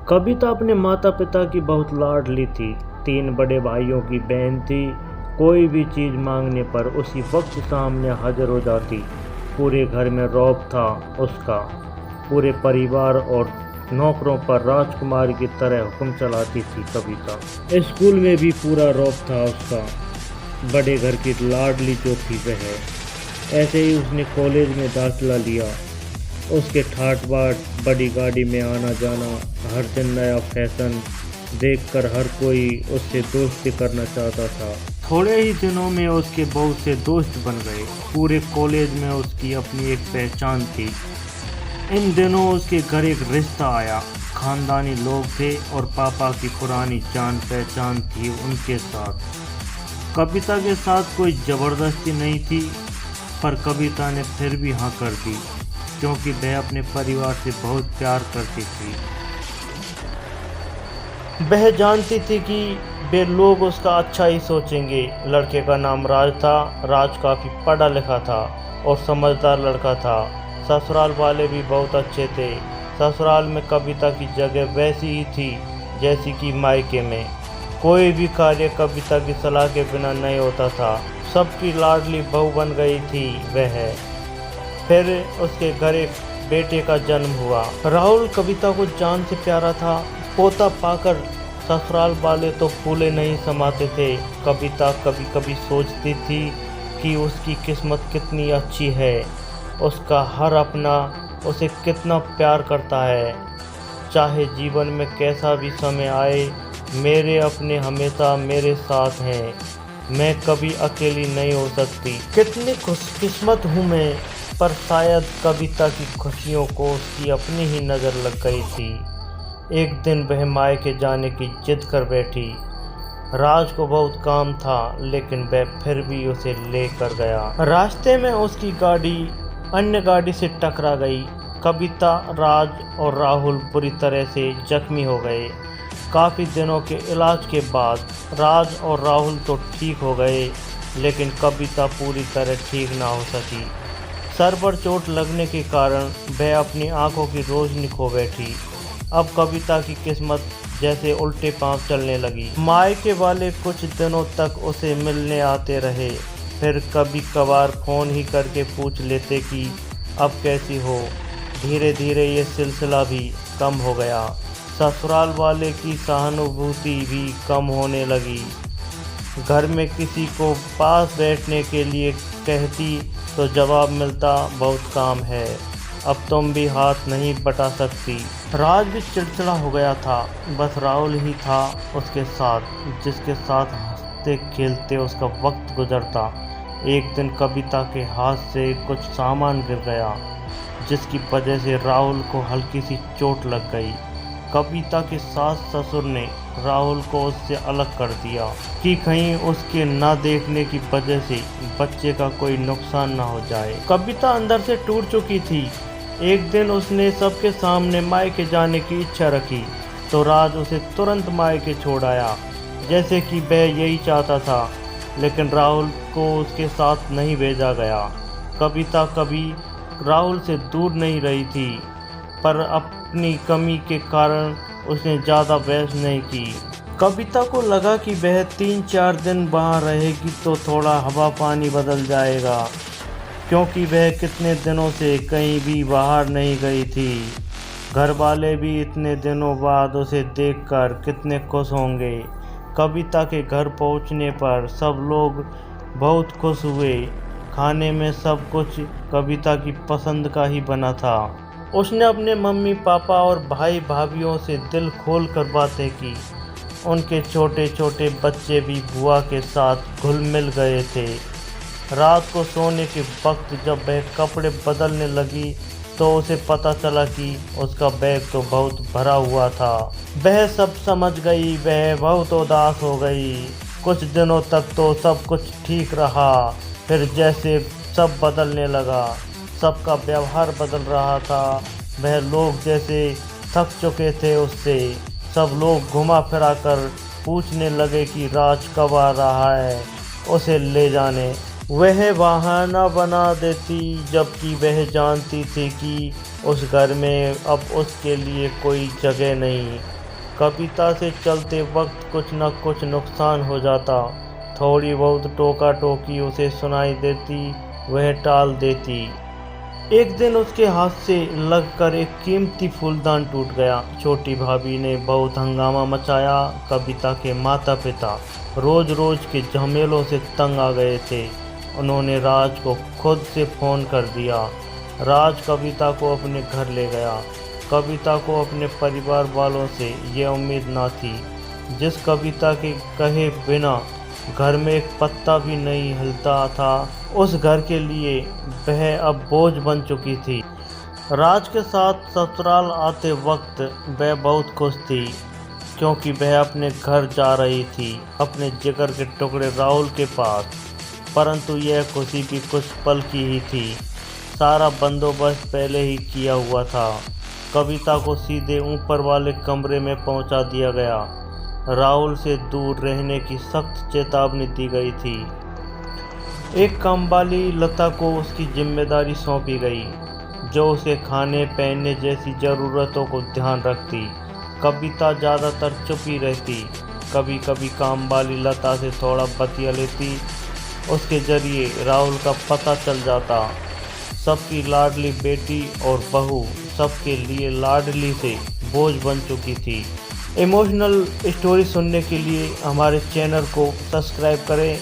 कविता अपने माता पिता की बहुत लाडली थी। 3 बड़े भाइयों की बहन थी। कोई भी चीज़ मांगने पर उसी वक्त सामने हाजिर हो जाती। पूरे घर में रौब था उसका। पूरे परिवार और नौकरों पर राजकुमारी की तरह हुक्म चलाती थी कविता। स्कूल में भी पूरा रौब था उसका। बड़े घर की लाडली जो थी वह। ऐसे ही उसने कॉलेज में दाखिला लिया। उसके ठाट बाट, बड़ी गाड़ी में आना जाना, हर दिन नया फैशन देखकर हर कोई उससे दोस्ती करना चाहता था। थोड़े ही दिनों में उसके बहुत से दोस्त बन गए। पूरे कॉलेज में उसकी अपनी एक पहचान थी। इन दिनों उसके घर एक रिश्ता आया। खानदानी लोग थे और पापा की पुरानी जान पहचान थी उनके साथ। कविता के साथ कोई ज़बरदस्ती नहीं थी, पर कविता ने फिर भी हाँ कर दी, क्योंकि वह अपने परिवार से बहुत प्यार करती थी। वह जानती थी कि वे लोग उसका अच्छा ही सोचेंगे। लड़के का नाम राज था। राज काफ़ी पढ़ा लिखा था और समझदार लड़का था। ससुराल वाले भी बहुत अच्छे थे। ससुराल में कविता की जगह वैसी ही थी जैसी कि मायके में। कोई भी कार्य कविता की सलाह के बिना नहीं होता था। सबकी लाडली बहू बन गई थी वह। फिर उसके घर एक बेटे का जन्म हुआ। राहुल कविता को जान से प्यारा था। पोता पाकर ससुराल वाले तो फूले नहीं समाते थे। कविता कभी कभी सोचती थी कि उसकी किस्मत कितनी अच्छी है। उसका हर अपना उसे कितना प्यार करता है। चाहे जीवन में कैसा भी समय आए, मेरे अपने हमेशा मेरे साथ हैं। मैं कभी अकेली नहीं हो सकती। कितनी खुशकिस्मत हूँ मैं। पर शायद कविता की खुशियों को उसकी अपनी ही नज़र लग गई थी। एक दिन वह मायके जाने की जिद कर बैठी। राज को बहुत काम था, लेकिन वह फिर भी उसे लेकर गया। रास्ते में उसकी गाड़ी अन्य गाड़ी से टकरा गई। कविता, राज और राहुल बुरी तरह से जख्मी हो गए। काफ़ी दिनों के इलाज के बाद राज और राहुल तो ठीक हो गए, लेकिन कविता पूरी तरह ठीक ना हो सकी। सर पर चोट लगने के कारण वह अपनी आंखों की रोशनी खो बैठी। अब कविता की किस्मत जैसे उल्टे पांव चलने लगी। मायके वाले कुछ दिनों तक उसे मिलने आते रहे। फिर कभी कभार फ़ोन ही करके पूछ लेते कि अब कैसी हो। धीरे धीरे ये सिलसिला भी कम हो गया। ससुराल वाले की सहानुभूति भी कम होने लगी। घर में किसी को पास बैठने के लिए कहती तो जवाब मिलता, बहुत काम है, अब तुम भी हाथ नहीं बटा सकती। राज भी चिड़चिड़ा हो गया था। बस राहुल ही था उसके साथ, जिसके साथ हंसते खेलते उसका वक्त गुजरता। एक दिन कविता के हाथ से कुछ सामान गिर गया, जिसकी वजह से राहुल को हल्की सी चोट लग गई। कविता के सास ससुर ने राहुल को उससे अलग कर दिया कि कहीं उसके न देखने की वजह से बच्चे का कोई नुकसान न हो जाए। कविता अंदर से टूट चुकी थी। एक दिन उसने सबके सामने मायके जाने की इच्छा रखी, तो राज उसे तुरंत मायके छोड़ आया, जैसे कि वह यही चाहता था। लेकिन राहुल को उसके साथ नहीं भेजा गया। कविता कभी राहुल से दूर नहीं रही थी, पर अपनी कमी के कारण उसने ज़्यादा बहस नहीं की। कविता को लगा कि वह 3-4 दिन वहाँ रहेगी तो थोड़ा हवा पानी बदल जाएगा, क्योंकि वह कितने दिनों से कहीं भी बाहर नहीं गई थी। घर वाले भी इतने दिनों बाद उसे देखकर कितने खुश होंगे। कविता के घर पहुँचने पर सब लोग बहुत खुश हुए। खाने में सब कुछ कविता की पसंद का ही बना था। उसने अपने मम्मी पापा और भाई भाभीयों से दिल खोल कर बातें की। उनके छोटे छोटे बच्चे भी बुआ के साथ घुल मिल गए थे। रात को सोने के वक्त जब वह कपड़े बदलने लगी, तो उसे पता चला कि उसका बैग तो बहुत भरा हुआ था। वह सब समझ गई। वह बहुत उदास हो गई। कुछ दिनों तक तो सब कुछ ठीक रहा, फिर जैसे सब बदलने लगा। सबका व्यवहार बदल रहा था। वह लोग जैसे थक चुके थे उससे। सब लोग घुमा फिरा कर पूछने लगे कि राज कब आ रहा है उसे ले जाने। वह बहाना बना देती, जबकि वह जानती थी कि उस घर में अब उसके लिए कोई जगह नहीं। कविता से चलते वक्त कुछ न कुछ नुकसान हो जाता। थोड़ी बहुत टोका टोकी उसे सुनाई देती, वह टाल देती। एक दिन उसके हाथ से लगकर एक कीमती फूलदान टूट गया। छोटी भाभी ने बहुत हंगामा मचाया। कविता के माता पिता रोज रोज के झमेलों से तंग आ गए थे। उन्होंने राज को खुद से फ़ोन कर दिया। राज कविता को अपने घर ले गया। कविता को अपने परिवार वालों से ये उम्मीद ना थी। जिस कविता के कहे बिना घर में एक पत्ता भी नहीं हिलता था, उस घर के लिए वह अब बोझ बन चुकी थी। राज के साथ ससुराल आते वक्त वह बहुत खुश थी, क्योंकि वह अपने घर जा रही थी, अपने जिगर के टुकड़े राहुल के पास। परंतु यह खुशी भी कुछ पल की ही थी। सारा बंदोबस्त पहले ही किया हुआ था। कविता को सीधे ऊपर वाले कमरे में पहुंचा दिया गया। राहुल से दूर रहने की सख्त चेतावनी दी गई थी। एक कामवाली लता को उसकी जिम्मेदारी सौंपी गई, जो उसे खाने पहनने जैसी ज़रूरतों को ध्यान रखती। कविता ज़्यादातर चुप ही रहती। कभी कभी कामवाली लता से थोड़ा बतिया लेती। उसके जरिए राहुल का पता चल जाता। सबकी लाडली बेटी और बहू सबके लिए लाडली से बोझ बन चुकी थी। इमोशनल स्टोरी सुनने के लिए हमारे चैनल को सब्सक्राइब करें